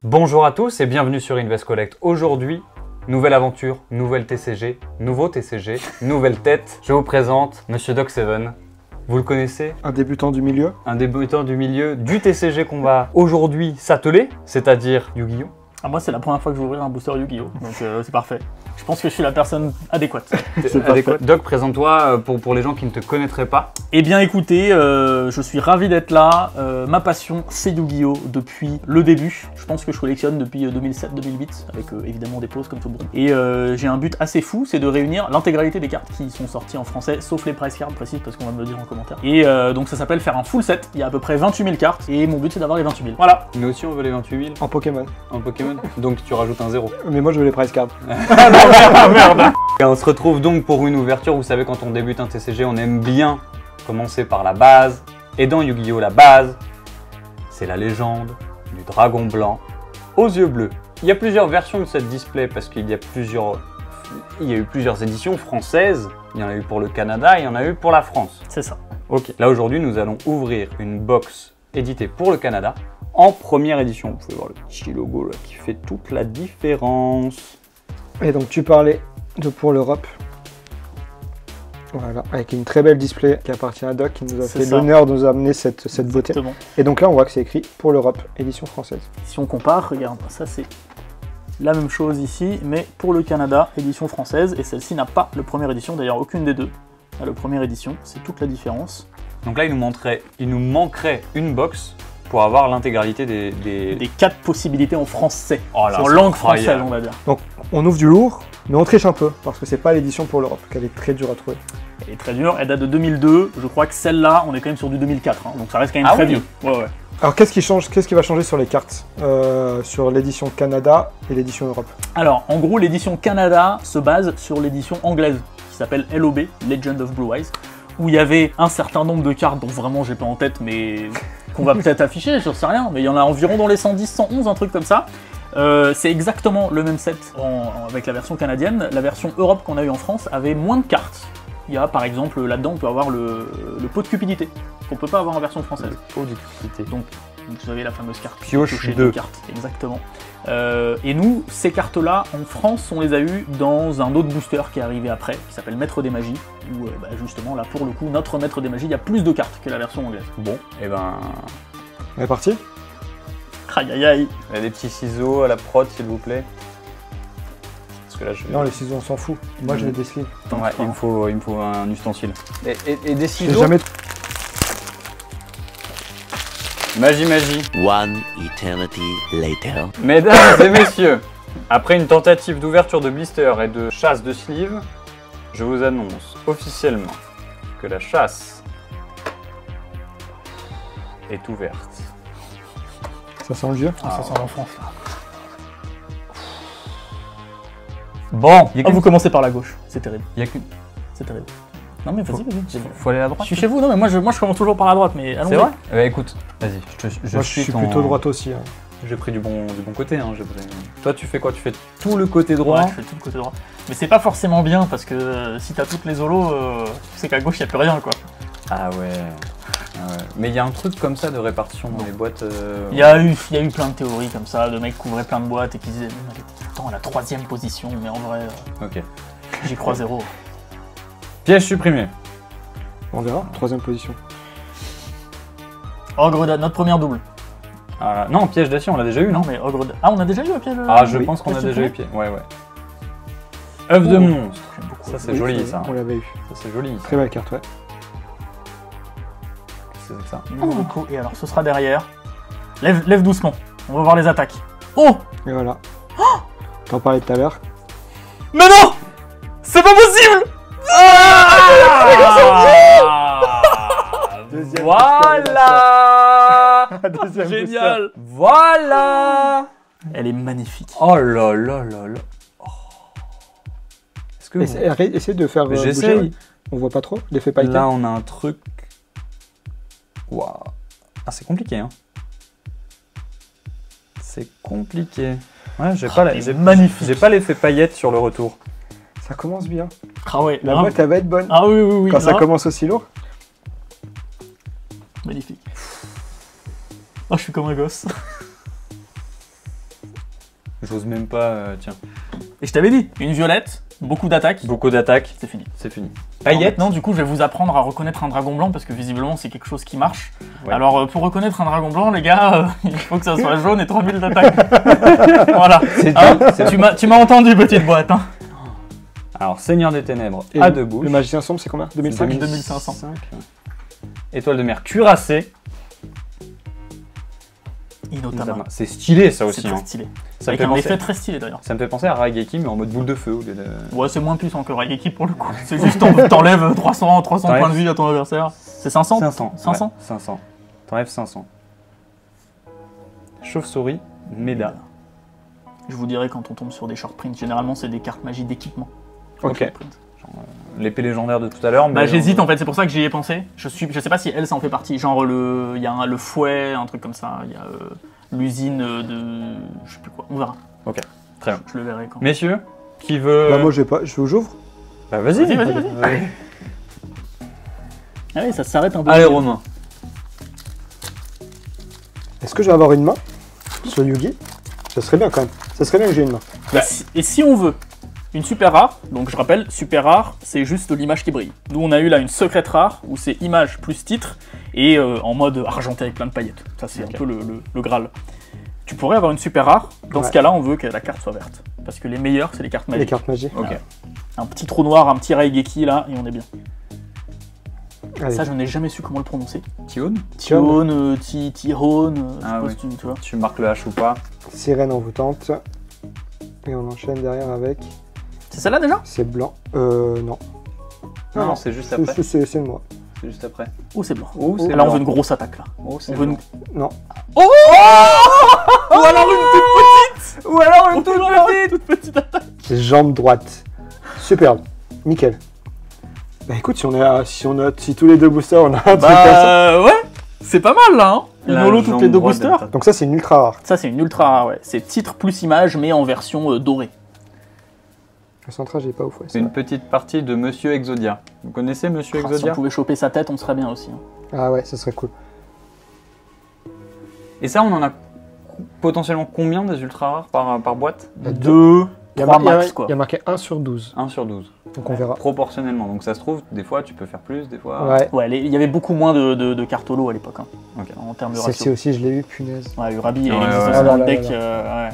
Bonjour à tous et bienvenue sur Invest Collect. Aujourd'hui, nouvelle aventure, nouvelle TCG, nouveau TCG, nouvelle tête. Je vous présente Monsieur Doc7. Vous le connaissez? Un débutant du milieu? Un débutant du milieu du TCG qu'on va aujourd'hui s'atteler, c'est-à-dire Yu-Gi-Oh! Ah, moi, c'est la première fois que je vais ouvrir un booster Yu-Gi-Oh! Donc c'est parfait. Je pense que je suis la personne adéquate. Doc, présente-toi pour les gens qui ne te connaîtraient pas. Eh bien écoutez, je suis ravi d'être là. Ma passion, c'est Yu-Gi-Oh! Depuis le début. Je pense que je collectionne depuis 2007-2008, avec évidemment des pauses comme tout le monde. Et j'ai un but assez fou, c'est de réunir l'intégralité des cartes qui sont sorties en français, sauf les price cards précises, parce qu'on va me le dire en commentaire. Et donc ça s'appelle faire un full set. Il y a à peu près 28 000 cartes, et mon but c'est d'avoir les 28 000. Voilà. Nous aussi on veut les 28 000. En Pokémon. En Pokémon. Donc tu rajoutes un 0. Mais moi je veux les price cards. Merde. Et on se retrouve donc pour une ouverture. Vous savez, quand on débute un TCG, on aime bien commencer par la base. Et dans Yu-Gi-Oh! La base, c'est la légende du dragon blanc aux yeux bleus. Il y a plusieurs versions de cette display parce qu'il y a eu plusieurs éditions françaises. Il y en a eu pour le Canada, il y en a eu pour la France. C'est ça. Ok. Là aujourd'hui, nous allons ouvrir une box éditée pour le Canada en première édition. Vous pouvez voir le petit logo là, qui fait toute la différence. Et donc tu parlais de pour l'Europe. Voilà, avec une très belle display qui appartient à Doc, qui nous a fait l'honneur de nous amener cette beauté. Et donc là, on voit que c'est écrit pour l'Europe, édition française. Si on compare, regarde, ça c'est la même chose ici, mais pour le Canada, édition française, et celle-ci n'a pas le première édition, d'ailleurs aucune des deux a le première édition, c'est toute la différence. Donc là, il nous manquerait une box pour avoir l'intégralité des 4 possibilités en français, oh là, en langue française, on va dire. Donc on ouvre du lourd, mais on triche un peu, parce que c'est pas l'édition pour l'Europe, qu'elle est très dure à trouver. Elle est très dure, elle date de 2002, je crois que celle-là, on est quand même sur du 2004, hein, donc ça reste quand même très vieux. Ouais. Alors qu'est-ce qui va changer sur les cartes, sur l'édition Canada et l'édition Europe? Alors, en gros, l'édition Canada se base sur l'édition anglaise, qui s'appelle LOB, Legend of Blue Eyes, où il y avait un certain nombre de cartes dont vraiment j'ai pas en tête, mais qu'on va peut-être afficher, je sais rien, mais il y en a environ dans les 110, 111, un truc comme ça. C'est exactement le même set avec la version canadienne. La version Europe qu'on a eu en France avait moins de cartes. Il y a par exemple là-dedans on peut avoir le pot de cupidité qu'on peut pas avoir en version française. Le pot de cupidité. Donc vous avez la fameuse carte pioche de cartes, exactement. Et nous, ces cartes-là, en France, on les a eues dans un autre booster qui est arrivé après, qui s'appelle Maître des Magies, où justement là pour le coup, notre Maître des Magies, il y a plus de cartes que la version anglaise. Bon, et ben... On est parti? Aïe aïe aïe. Il y a des petits ciseaux à la prod s'il vous plaît. Parce que là, non, les ciseaux on s'en fout. Moi j'ai des sleeves. Ouais, il me faut un ustensile. Et des ciseaux. Jamais... Magie. One eternity later. Mesdames et messieurs, après une tentative d'ouverture de blister et de chasse de sleeve, je vous annonce officiellement que la chasse est ouverte. Ça sent le vieux? Ça sent l'enfance là. Bon, vous commencez par la gauche, c'est terrible. C'est terrible. Non mais vas-y. Faut aller à droite. Je suis chez vous, non mais moi je commence toujours par la droite, mais allons-y. C'est vrai? Bah écoute, vas-y, je suis plutôt droite aussi. Hein. J'ai pris du bon côté. Hein. Toi tu fais quoi? Tu fais tout le côté droit? Ouais, je fais tout le côté droit. Mais c'est pas forcément bien parce que si t'as toutes les holos, tu sais qu'à gauche y a plus rien quoi. Ah ouais. Mais il y a un truc comme ça de répartition dans les boîtes. Il y a eu plein de théories comme ça, de mecs qui ouvraient plein de boîtes et qui disaient attends, la 3e position, mais en vrai, Ok. j'y crois zéro. Piège supprimé. On verra, 3e position. Ogre notre première double. Ah, non, piège d'acier, on l'a déjà eu, non? Non, mais Ogre Ah, on a déjà eu un piège Ah, je oui. pense qu'on a Piège déjà eu supprimé. piège. Ouais. Œuf de monstre. J'aime beaucoup. Ça, c'est Oui, joli, ça. On l'avait eu. Ça, c'est joli. Très belle carte, ouais. C'est ça. Et alors, ce sera derrière. Lève doucement. On va voir les attaques. Oh! Et voilà. T'en parlais tout à l'heure. Mais non! C'est pas possible! Deuxième Voilà! Deuxième Génial! Voilà! Elle est magnifique. Oh là là là là. Oh. Est-ce que Essaye de faire. J'essaye. bouger. On voit pas trop l'effet pailleté. Là, on a un truc. Waouh. Ah, c'est compliqué, hein. C'est compliqué. Ouais, j'ai pas magnifique. J'ai pas l'effet paillette sur le retour. Ça commence bien. Ah ouais, La là, boîte, elle va être bonne. ah oui. Quand ça là, commence aussi lourd. magnifique. Oh, je suis comme un gosse. J'ose même pas. Tiens. Et je t'avais dit, une violette, beaucoup d'attaques, Beaucoup d'attaques. c'est fini. C'est fini. Paillette. Non, du coup, je vais vous apprendre à reconnaître un dragon blanc parce que visiblement, c'est quelque chose qui marche. Ouais. Alors, pour reconnaître un dragon blanc, les gars, il faut que ça soit jaune et 3000 d'attaque. Voilà. C'est Hein, dur. tu m'as entendu, petite boîte. Hein. Alors, Seigneur des Ténèbres Et à deux bouches. Le magicien sombre, c'est combien 2005 2500. Étoile de mer cuirassée. Inotama. C'est stylé, ça C'est aussi. très Hein. stylé. Ça me Avec fait un penser- effet très stylé d'ailleurs. Ça me fait penser à Raigeki, mais en mode boule de feu au lieu de. Ouais, c'est moins puissant que Raigeki pour le coup. C'est juste t'enlèves 300 points de vie à ton adversaire. C'est 500 500. 500 Ouais, 500. T'enlèves 500. Chauve-souris, Meda. Je vous dirai quand on tombe sur des short prints. Généralement, c'est des cartes magie d'équipement. Ok. Short print. L'épée légendaire de tout à l'heure. Bah mais j'hésite en fait, c'est pour ça que j'y ai pensé. Je sais pas si elle ça en fait partie. Genre il y a le fouet, un truc comme ça. Il y a l'usine de, je sais plus quoi. On verra. Ok, très bien. Je le verrai quand. Messieurs, qui veut. Bah, moi, je vais pas. J'ouvre. Bah, vas-y. Vas-y. Ouais. Ah oui, ça s'arrête un peu. Allez, Romain. Est-ce que je vais avoir une main sur Yugi? Ça serait bien quand même. Ça serait bien que j'ai une main. Et si on veut une super rare, donc je rappelle, super rare, c'est juste l'image qui brille. Nous, on a eu là une secrète rare où c'est image plus titre et en mode argenté avec plein de paillettes. Ça, c'est un peu le Graal. Tu pourrais avoir une super rare. Dans ce cas-là, on veut que la carte soit verte. Parce que les meilleures, c'est les cartes magiques. Les cartes magiques. Ok. Un petit trou noir, un petit Raigeki là, et on est bien. Allez. Ça, je n'ai jamais su comment le prononcer. Tihone, Tihone, Tihone, je Ah sais pas oui. si tu vois. tu marques le H ou pas? Sirène envoûtante. Et on enchaîne derrière avec. C'est celle-là déjà? C'est blanc. Non. Non, c'est juste après. C'est moi. C'est juste après. Oh, c'est blanc. Oh, c'est Là, blanc. on veut une grosse attaque là. Oh, c'est On veut blanc. Non. Oh Ou alors une toute petite. Ou alors une Ou alors une toute petite attaque. C'est jambe droite. Superbe. Nickel. Bah écoute, si tous les deux boosters on a un truc comme ça. Bah ouais, c'est pas mal là. Hein. Une La holo toutes jambe les deux droite boosters. d'attaque. Donc ça c'est une ultra rare. Ça, c'est une ultra rare, ouais. C'est titre plus image, mais en version dorée. Le centrage est pas ouf. Ouais, C'est une petite partie de Monsieur Exodia. Vous connaissez Monsieur Si on Exodia? pouvait choper sa tête, on serait bien aussi. Hein. Ah ouais, ça serait cool. Et ça, on en a potentiellement combien des ultra rares par boîte? 2, Il y a 3 mar- max quoi. Il y a marqué 1 sur 12. 1 sur 12. Donc on verra. Proportionnellement. Donc ça se trouve, des fois tu peux faire plus, des fois. Ouais. Ouais, il y avait beaucoup moins de cartes holo à l'époque, hein, Ok. en termes de Celle-ci ratio. aussi, je l'ai eu, punaise. Ouais, Urabi, Ouais, elle existe ouais. aussi Ah dans là le là deck. là.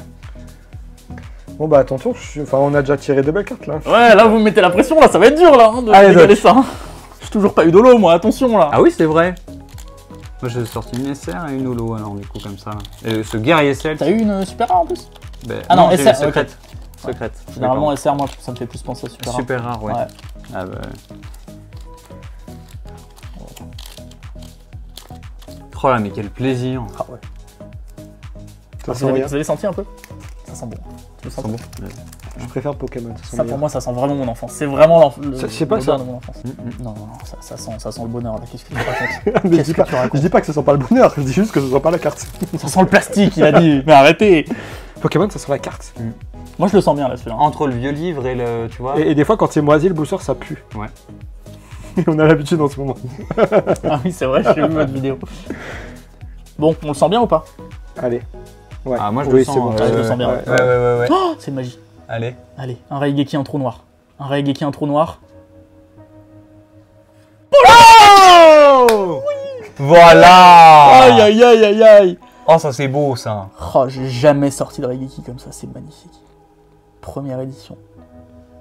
Bon bah à ton tour, enfin on a déjà tiré de belles cartes là. Ouais, là vous me mettez la pression, là, ça va être dur là, hein, de Allez, dégaler Doc. ça. Hein. J'ai toujours pas eu d'holo, moi, attention là. Ah oui, c'est vrai. Moi j'ai sorti une SR et une holo alors du coup comme ça. Et ce guerrier celte. T'as eu une super rare en plus? Ben, Ah non, j'ai SR, eu secrète. ok. Secrète. Généralement, SR, moi, ça me fait plus penser à super rare. Super rare, ouais. Ouais. Ah bah. Oh là, mais quel plaisir. Ah ouais. Ça sent rien. Vous avez senti un peu? Ça sent bon. Tu le sens C'est bon? Je préfère Pokémon. Ça sent Ça bien. pour moi, ça sent vraiment mon enfance. C'est vraiment Ça, je sais pas, l'odeur ça. de mon enfance. Mm, Non, ça sent le bonheur. Là. Qu'est-ce que tu racontes? Mais je Qu'est-ce dis que pas- tu racontes? je dis pas que ça sent pas le bonheur, je dis juste que ça sent pas la carte. Ça sent le plastique, il a dit. Mais arrêtez. Pokémon, ça sent la carte. Moi, je le sens bien là, celui-là. Entre le vieux livre et le. Tu vois. Et des fois, quand c'est moisi, le booster, ça pue. On a l'habitude en ce moment. Ah oui, c'est vrai, j'ai vu votre vidéo. Bon, on le sent bien ou pas? Allez. Ouais. Ah, moi je Oui, le c'est sens. bon. je le sens bien. Ouais. Oh, c'est magie. Allez. Allez, un Raigeki, un trou noir. Un Raigeki, un trou noir. Oh Voilà. Aïe aïe aïe aïe aïe. Oh, ça c'est beau ça. Oh, j'ai jamais sorti de Raigeki comme ça, c'est magnifique. Première édition.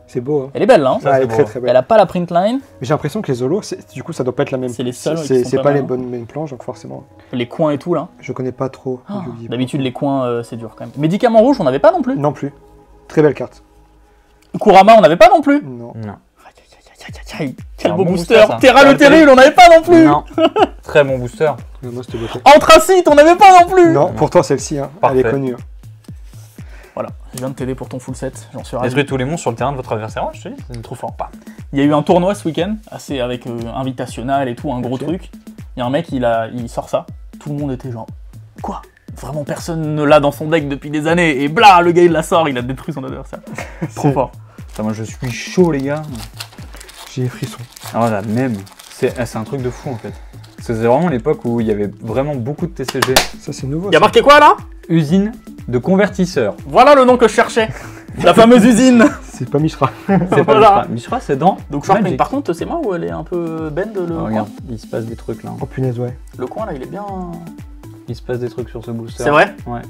C'est beau, hein. Elle est belle, là, hein. Ça, Ouais, elle c'est est très beau. très belle. Elle a pas la print line. Mais j'ai l'impression que les holos, du coup, ça doit pas être la même. C'est les seuls, qui C'est sont c'est pas pas mal, les hein. bonnes mêmes planches, donc forcément. Les coins et tout, là. Je connais pas trop Oh, Yu-Gi-Oh! d'habitude, les coins, c'est dur quand même. Médicament rouge, on n'avait pas non plus. Non plus. Très belle carte. Kurama, on n'avait pas non plus. Non. Non. Quel un beau bon booster. booster, ça. Terra le terrible, on n'avait pas non plus. Non. Très bon booster. Moi, c'était beauté. Anthracite, on n'avait pas non plus. Non, pour toi, celle-ci, hein. Elle est Parfait. connue. hein. Voilà, je viens de t'aider pour ton full set, j'en suis ravi. Détruire tous les monstres sur le terrain de votre adversaire. Ouais, je te dis, c'est trop fort. Pas. Il y a eu un tournoi ce week-end, assez avec invitationnel et tout, un gros Ok. truc. Il y a un mec, il sort ça. Tout le monde était genre, quoi? Vraiment personne ne l'a dans son deck depuis des années. Et blah, le gars il la sort, il a détruit son adversaire. Trop fort. Putain, moi je suis chaud, les gars. J'ai les frissons. Ah, la même. C'est un truc de fou en fait. C'est vraiment l'époque où il y avait vraiment beaucoup de TCG. Ça, c'est nouveau. Il y a ça. marqué quoi là? Usine de convertisseurs. Voilà le nom que je cherchais. La fameuse usine. C'est pas Mishra. C'est pas Voilà. Mishra. Mishra, c'est dans. Donc Sharpling, Magic. par contre, c'est moi où elle est un peu bend le Oh, coin. regarde, il se passe des trucs là. Oh punaise, ouais. Le coin là, il est bien. Il se passe des trucs sur ce booster. C'est vrai? Ouais.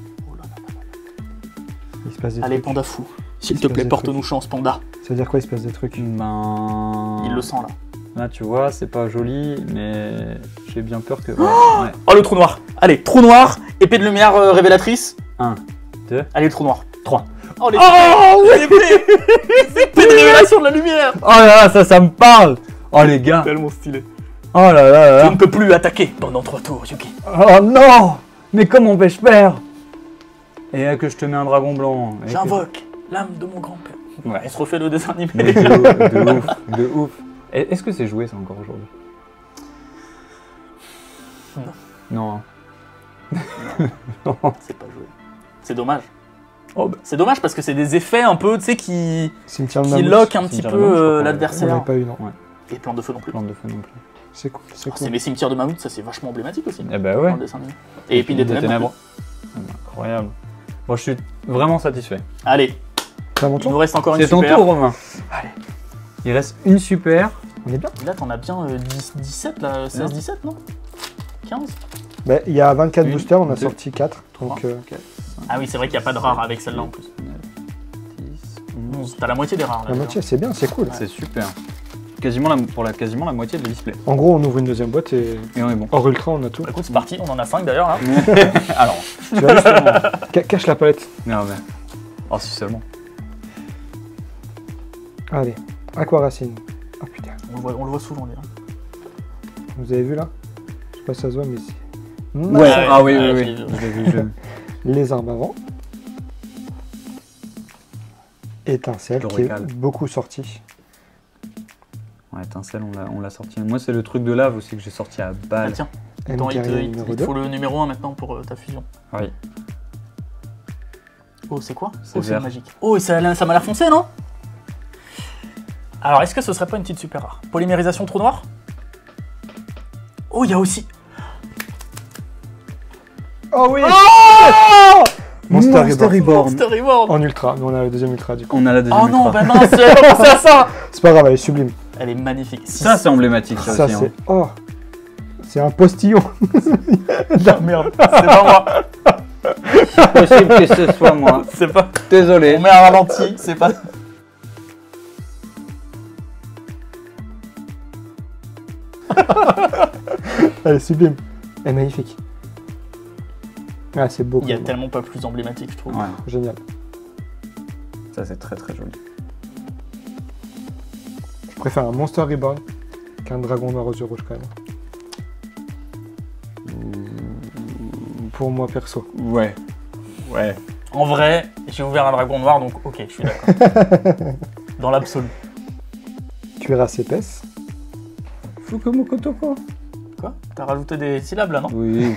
Il se passe des Allez, trucs. Panda fou. S'il Il te se plaît, passe des porte-nous chance, Panda. Ça veut dire quoi, il se passe des trucs? Ben. Il le sent là. Là, tu vois, c'est pas joli, mais j'ai bien peur que. Ouais. Oh, le trou noir. Allez, trou noir, épée de lumière révélatrice. 1, 2. Allez, le trou noir. 3. Oh, les épées Les épées de révélation de la lumière. Oh là là, ça me parle. Oh les gars. Tellement stylé. Oh là là là Tu là. ne peux plus attaquer pendant 3 tours, Yuki. Oh non. Mais comment vais-je faire? Et là que je te mets un dragon blanc. Et que- J'invoque l'âme de mon grand-père. Ouais. On se refait le dessin animé. Mais de ouf, de ouf. Est-ce que c'est joué ça encore aujourd'hui? Non. C'est pas joué. C'est dommage. Oh, bah. C'est dommage parce que c'est des effets un peu, tu sais, qui Cimetière de qui Mammouth. loquent un petit Cimetière de Mammouth, je peu crois qu'on On l'adversaire. l'avait pas eu, non. Et plan de feu non plus. Plante de feu non plus. C'est cool, c'est Ah, c'est cool. les cimetières de Mammouth, ça c'est vachement emblématique aussi. Eh bah ouais. Dans le dessin animé. Et puis des ténèbres. Incroyable. Bon, je suis vraiment satisfait. Allez, C'est à mon il tour. nous reste encore une C'est ton super. tour, Romain. Allez. Il reste une super. On est bien. Là, t'en as bien 17, là, 16-17, non 15. Bah, il y a 24 Une, boosters, on a deux, sorti 4. Donc, Ah oui, c'est vrai qu'il n'y a pas de rare avec celle-là en plus. 10, 11. T'as la moitié des rares là. la moitié, c'est bien, c'est cool. C'est super. Quasiment quasiment la moitié de display. En gros, on ouvre une deuxième boîte et Et on est bon. hors ultra, on a tout. Bah, écoute, c'est parti, on en a 5 d'ailleurs là. Alors. Tu vois, justement, cache la palette. Non mais. Oh si seulement. Allez, Aquaracine. Oh putain, On le voit souvent lui. Hein. vous avez vu là? Je sais pas si ça se voit, mais c'est. Ouais. ouais, Ah oui, ouais, oui, je l'ai oui. vu. Je l'ai vu, Les armes avant. Étincelle, Le qui est régal. beaucoup sorti. Ouais, étincelle, on l'a sorti. Moi, c'est le truc de lave aussi que j'ai sorti à Ah, balle. tiens, attends, il Mkari te numéro il te 2. faut le numéro 1 maintenant pour ta fusion. Oui. Oh, c'est quoi? C'est Oh, c'est vert. magique. Oh, et ça m'a l'air foncé, non? Alors, est-ce que ce serait pas une petite super rare? Polymérisation trou noir? Oh, il y a aussi. Oh oui! Oh Monster Reborn. Monster Reborn. En ultra, nous on a le deuxième ultra du coup. On a la deuxième Oh non, ultra. bah mince, j'avais pas pensé à ça. C'est pas grave, elle est sublime. Elle est magnifique. Ça, c'est emblématique, ça, Ça, aussi. c'est. Hein. Oh! C'est un postillon. de la merde. C'est pas moi. Possible que ce soit moi. C'est pas. Désolé. On met un ralenti, c'est pas. Elle est sublime. Elle est magnifique. Ah, c'est beau. Il y a quand même. tellement pas plus emblématique, je trouve. Ouais, Génial. ça, c'est très très joli. Je préfère un Monster Reborn qu'un dragon noir aux yeux rouges quand même. Pour moi perso. Ouais. Ouais. En vrai, j'ai ouvert un dragon noir, donc ok, je suis d'accord. Dans l'absolu. Cuirasse épaisse. Fukumokotoko. Quoi? T'as rajouté des syllabes là, non? Oui.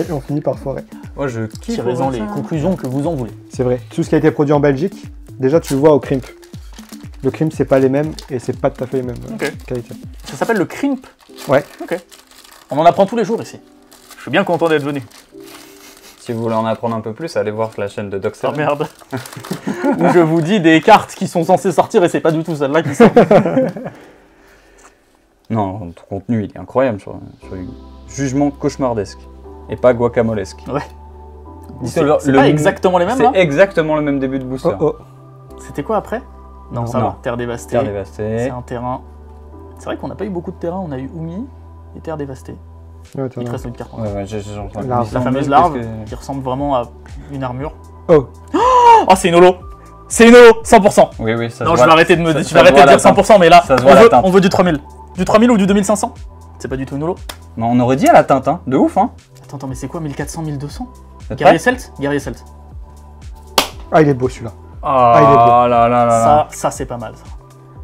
Et on finit par forêt. Moi, je kiffe. Tirez-en les conclusions que vous en voulez. C'est vrai. Tout ce qui a été produit en Belgique, déjà tu le vois au crimp. Le crimp, c'est pas les mêmes et c'est pas tout à fait les mêmes Ok. qualités. Ça s'appelle le crimp. Ouais. Ok. On en apprend tous les jours ici. Je suis bien content d'être venu. Si vous voulez en apprendre un peu plus, allez voir la chaîne de Oh Doxer. merde. Où je vous dis des cartes qui sont censées sortir et c'est pas du tout celle-là qui sort. Non, ton contenu, il est incroyable sur Yu-Gi-Oh! Jugement cauchemardesque. Et pas guacamolesque. Ouais. C'est C'est pas exactement les mêmes là C'est exactement le même début de booster. Oh, C'était quoi après? Non, ça Non. va. Terre dévastée. Terre dévastée. C'est un terrain. C'est vrai qu'on n'a pas eu beaucoup de terrains. On a eu Umi et Terre dévastée. Ouais, Il t'en te as. reste une carte. Ouais, ouais, j'ai entendu. Larve. La fameuse larve qui ressemble vraiment à une armure. Oh, Oh, c'est une holo! C'est une holo! 100%! Oui, oui, ça Non, se je vais voit. arrêter de me ça- je ça vais arrêter se de voit dire à la 100%, mais là, Ça se voit à la teinte. on veut du 3000. Du 3000 ou du 2500? C'est pas du tout une holo. Non, on aurait dit à la teinte, hein. De ouf, hein. Attends, mais c'est quoi 1400, 1200? Vous êtes Guerrier prêts Celt? Guerrier Celt. ah, il est beau celui-là. Ah, il est beau. là là là là. Ça c'est pas mal ça.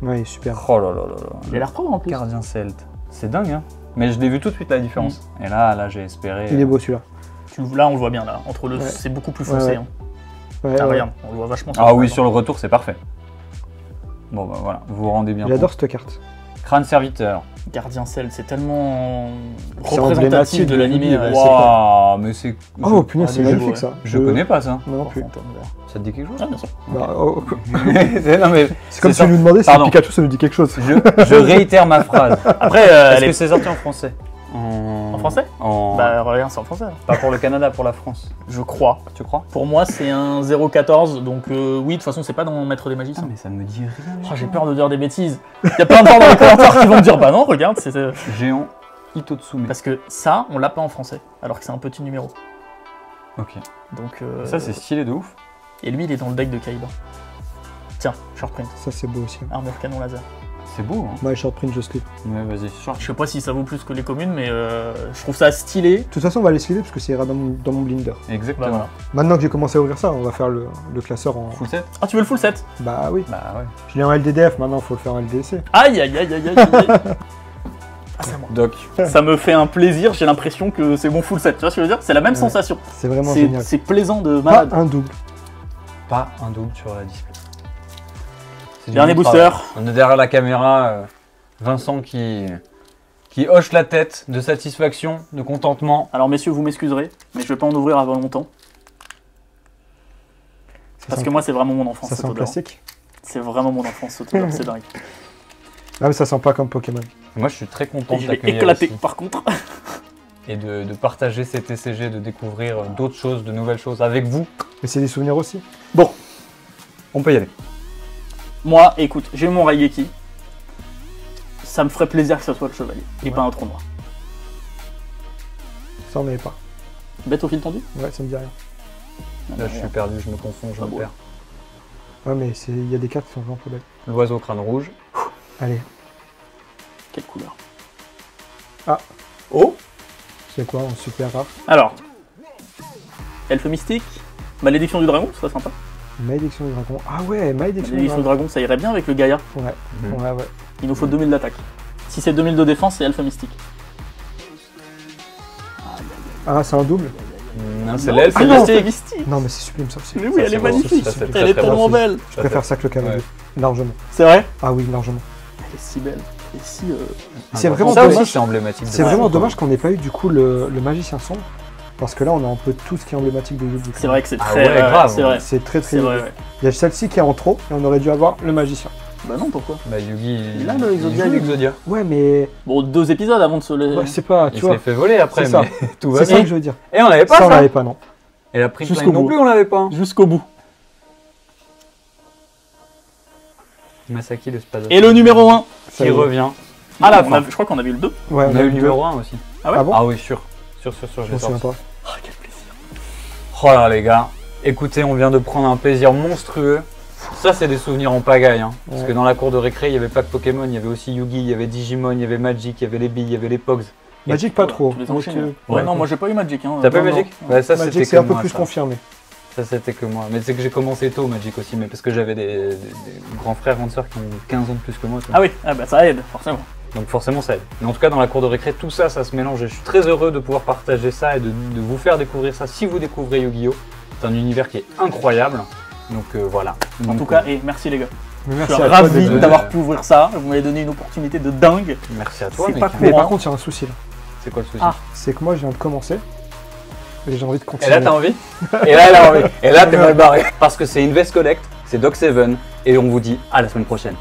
Ouais, il est super. Oh là là là là. Il a l'air propre en plus. Gardien celte. C'est dingue, hein. Mais je l'ai vu tout de suite la différence. Et là, j'ai espéré. Il est beau celui-là. Là, on le voit bien là. Entre le, Ouais. c'est beaucoup plus Ouais, foncé. ouais. Hein. Ouais, Ah, ouais. regarde, on le voit vachement. Ah oui, sur le retour, c'est parfait. Bon, bah voilà, vous vous rendez bien J'adore compte. cette carte. Crâne serviteur. Gardien Celt, c'est tellement C'est représentatif emblématique de de l'animé. Yu-Gi-Oh! Ouais, Ouais, Waouh, mais c'est. Oh punaise, Ah, c'est il est beau, magnifique ouais. ça. Je connais pas ça. Moi non c'est- plus. fantôme vert. Ça te dit quelque chose Ah, bien sûr. Bah, oh, Non, mais c'est comme C'est si on nous demandait si Pardon. Pikachu ça nous dit quelque chose. je réitère ma phrase. Après, Est-ce elle que est c'est sorti en français en français. En... Bah, regarde, c'est en français. là. Pas pour le Canada, pour la France. Je crois. Tu crois? Pour moi, c'est un 0,14, donc oui, de toute façon, c'est pas dans Maître des Magiciens. Mais ça me dit rien. Oh, j'ai peur de dire des bêtises. Il y a plein de gens dans les commentaires qui vont me dire bah non, regarde, c'est Géant Itotsume. parce que ça, on l'a pas en français, alors que c'est un petit numéro. Ok. Donc Ça, c'est stylé de ouf. et lui, il est dans le deck de Kaiba. Tiens, short print, Ça c'est beau aussi. armure canon laser. C'est beau, hein. Moi, short print, je slip. Ouais, vas-y. Je sais pas si ça vaut plus que les communes, mais je trouve ça stylé. De toute façon, on va les slipper parce que ça ira dans mon blinder. Exactement. Bah, voilà. Maintenant que j'ai commencé à ouvrir ça, on va faire le classeur en. Full set? Ah, tu veux le full set? Bah oui. Bah ouais. Je l'ai en LDDF, maintenant il faut le faire en LDC. Aïe aïe aïe aïe aïe aïe. Ah, c'est à moi. Doc. Ça me fait un plaisir, j'ai l'impression que c'est mon full set. Tu vois ce que je veux dire? C'est la même Ouais. sensation. C'est vraiment C'est génial. c'est plaisant de Pas malade. un double. Pas un double sur la display. C'est du Dernier bon booster. travail. On est derrière la caméra. Vincent qui hoche la tête de satisfaction, de contentement. Alors messieurs, vous m'excuserez, mais je vais pas en ouvrir avant longtemps. Parce que moi, c'est vraiment mon enfance, Ça cette sent odeur. plastique. C'est vraiment mon enfance, cette odeur, c'est dingue. Ah mais ça sent pas comme Pokémon. Moi, je suis très content Et de je l'ai t'accueillir éclaté, ici par contre. et de partager ces TCG, de découvrir d'autres choses, de nouvelles choses avec vous. Mais c'est des souvenirs aussi. Bon, On peut y aller. moi, écoute, j'ai mon Raigeki. Ça me ferait plaisir que ça soit le chevalier, et pas un trou noir. Ça on avait pas. Bête au fil tendu? Ouais, ça me dit rien. Là, je suis perdu, je me confonds, je Ah me bon. perds. Ouais, mais il y a des cartes qui sont vraiment trop belles. L'oiseau crâne rouge. Allez, Quelle couleur? Ah. Oh. c'est quoi en super rare? Alors, Elfe mystique, Malédiction du dragon, ce serait sympa. Malédiction du dragon. Ah ouais, Malédiction du Malédiction du dragon. dragon, ça irait bien avec le Gaïa. Ouais, Mhm. ouais, ouais. Il nous faut 2000 d'attaque. Si c'est 2000 de défense, c'est Elfe mystique. Ah, c'est un double? Non, c'est l'elfe Ah non, mystique. c'est mystique. Non, mais c'est sublime ça aussi. Mais oui, Ça, elle c'est est beau, magnifique. ça, c'est Elle très, est très tellement beau. belle. Je préfère ça que le cavalier. Largement. C'est vrai? Ah oui, largement. Elle est si belle. Et si. C'est Ah, vraiment ça dommage. aussi, c'est emblématique. de C'est fou, vraiment quoi. dommage qu'on n'ait pas eu du coup le magicien sombre. Parce que là, on a un peu tout ce qui est emblématique de Yu-Gi-Oh! C'est vrai que c'est Ah très. ouais, grave. C'est vrai. C'est très très. C'est vrai, ouais. Il y a celle-ci qui est en trop et on aurait dû avoir le magicien. Bah non, pourquoi? Bah, Yugi. Il a le Exodia, joue Yugi. Exodia. Ouais, mais. Bon, 2 épisodes avant de se les. Ouais, c'est pas. Il Tu se vois. l'est fait voler après, C'est ça. mais tout va C'est ça bien. que je veux dire. Et on l'avait pas Ça, on ça. l'avait pas, non. Et la print Jusqu'au line non bout. plus, on l'avait pas. Jusqu'au bout. Masaki le Spada. Et le numéro 1. Ça y qui est. revient. Ah là, la fin. je crois qu'on a vu le 2. Ouais, On a eu le numéro 1 aussi. Ah ouais? Ah bon? Ah oui, sûr. Sûr, Je j'ai m'en souviens sorti. pas. Ah, quel plaisir. Oh là les gars, écoutez, on vient de prendre un plaisir monstrueux. Ça, c'est des souvenirs en pagaille. Hein. Parce Ouais. que dans la cour de récré, il n'y avait pas que Pokémon, il y avait aussi Yugi, il y avait Digimon, il y avait Magic, il y avait les billes, il y avait les Pogs. Magic, pas trop. Tu les Donc, enchaînes. Ouais, non, moi j'ai pas eu Magic. Hein. T'as pas eu Non, Magic? non. Ouais, ça Magic, c'était c'est que un peu moi, plus ça. confirmé. Ça c'était que moi. Mais c'est que j'ai commencé tôt Magic aussi, mais parce que j'avais des grands frères, grandes sœurs qui ont 15 ans de plus que moi. tu vois. Ah oui, ah bah ça aide, forcément. Donc forcément ça aide. Mais en tout cas dans la cour de récré, tout ça, ça se mélange et je suis très heureux de pouvoir partager ça et de vous faire découvrir ça si vous découvrez Yu-Gi-Oh! C'est un univers qui est incroyable. Donc voilà. En Donc, tout cas, et merci les gars. Mais Je merci suis à toi ravi d'être- d'avoir pu ouvrir ça. Vous m'avez donné une opportunité de dingue. Merci à toi, C'est mec. pas Mais courant. par contre, il y a un souci là. C'est quoi le souci Ah. C'est que moi, je viens de commencer. Et j'ai envie de Et continuer. là, t'as envie Et là, elle a envie. Et là, t'es mal barré. Parce que c'est Invest Collect, c'est Doc7, et on vous dit à la semaine prochaine.